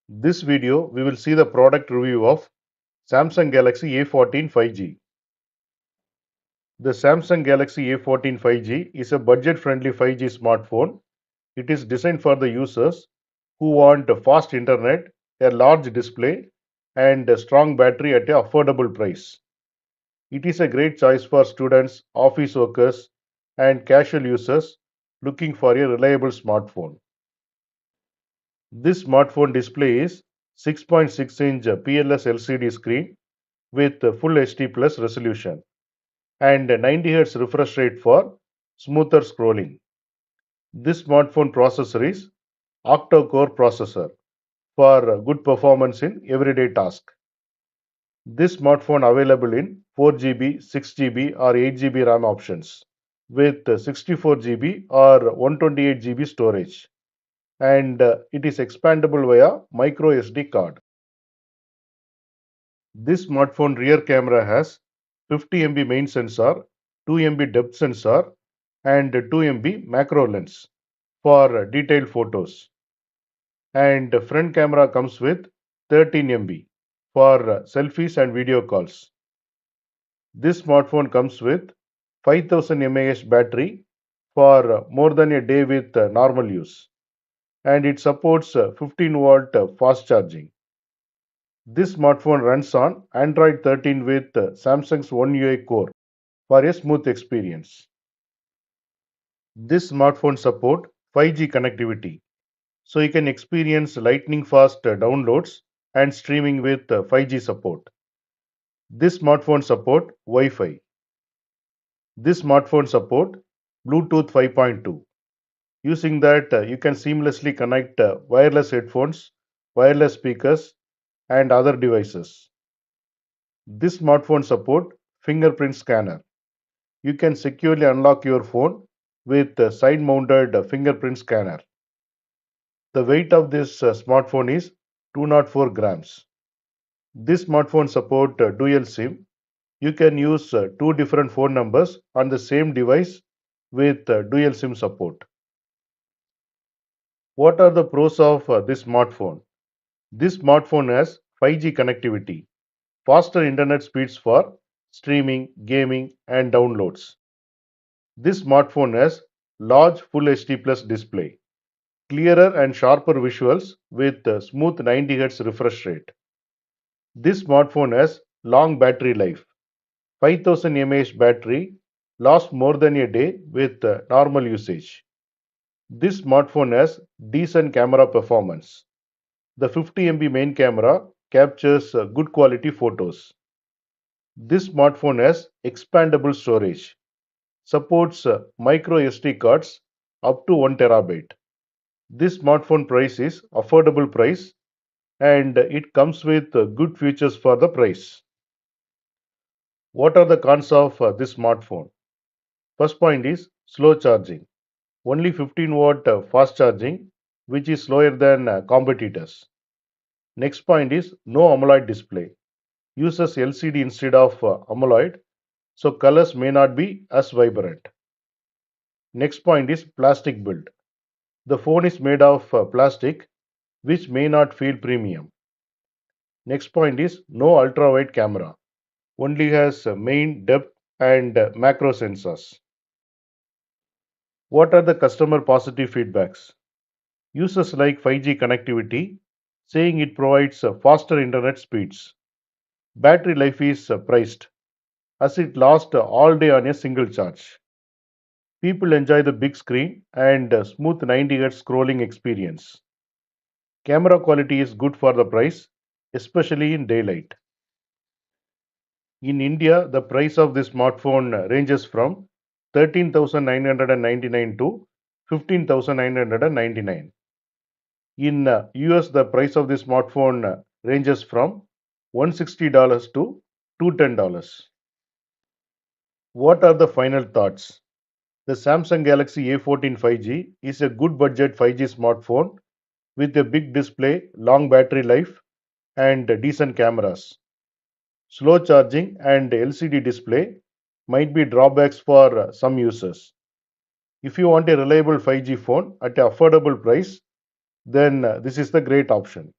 This video we will see the product review of Samsung Galaxy A14 5G. The Samsung Galaxy A14 5G is a budget-friendly 5G smartphone. It is designed for the users who want a fast internet, a large display, and a strong battery at an affordable price. It is a great choice for students, office workers, and casual users looking for a reliable smartphone. This smartphone display is 6.6-inch PLS LCD screen with full HD plus resolution and 90 Hz refresh rate for smoother scrolling. This smartphone processor is octa-core processor for good performance in everyday task. This smartphone available in 4GB, 6GB or 8GB RAM options with 64GB or 128GB storage, and it is expandable via micro SD card. This smartphone rear camera has 50 MP main sensor, 2 MP depth sensor, and 2 MP macro lens for detailed photos. And front camera comes with 13 MP for selfies and video calls. This smartphone comes with 5000 mAh battery for more than a day with normal use, and it supports 15-volt fast charging. This smartphone runs on Android 13 with Samsung's One UI core for a smooth experience. This smartphone support 5G connectivity, so you can experience lightning fast downloads and streaming with 5G support. This smartphone support Wi-Fi. This smartphone support Bluetooth 5.2. Using that, you can seamlessly connect wireless headphones, wireless speakers, and other devices. This smartphone support fingerprint scanner. You can securely unlock your phone with a side-mounted fingerprint scanner. The weight of this smartphone is 204 grams. This smartphone support dual SIM. You can use two different phone numbers on the same device with dual SIM support. What are the pros of this smartphone? This smartphone has 5G connectivity, faster internet speeds for streaming, gaming, and downloads. This smartphone has large Full HD Plus display, clearer and sharper visuals with smooth 90 Hz refresh rate. This smartphone has long battery life. 5000 mAh battery lasts more than a day with normal usage. This smartphone has decent camera performance. The 50 MP main camera captures good quality photos. This smartphone has expandable storage, supports micro SD cards up to 1 terabyte. This smartphone price is affordable price, and it comes with good features for the price. What are the cons of this smartphone? First point is slow charging. Only 15-watt fast charging, which is slower than competitors. Next point is no AMOLED display. Uses LCD instead of AMOLED, so colors may not be as vibrant. Next point is plastic build. The phone is made of plastic, which may not feel premium. Next point is no ultra wide camera, only has main, depth, and macro sensors. What are the customer positive feedbacks? Users like 5G connectivity, saying it provides faster internet speeds. Battery life is priced, as it lasts all day on a single charge. People enjoy the big screen and smooth 90 Hz scrolling experience. Camera quality is good for the price, especially in daylight. In India, the price of this smartphone ranges from 13,999 to 15,999. In US, the price of this smartphone ranges from $160 to $210. What are the final thoughts? The Samsung Galaxy A14 5G is a good budget 5G smartphone with a big display, long battery life, and decent cameras. Slow charging and LCD display might be drawbacks for some users. If you want a reliable 5G phone at an affordable price, then this is the great option.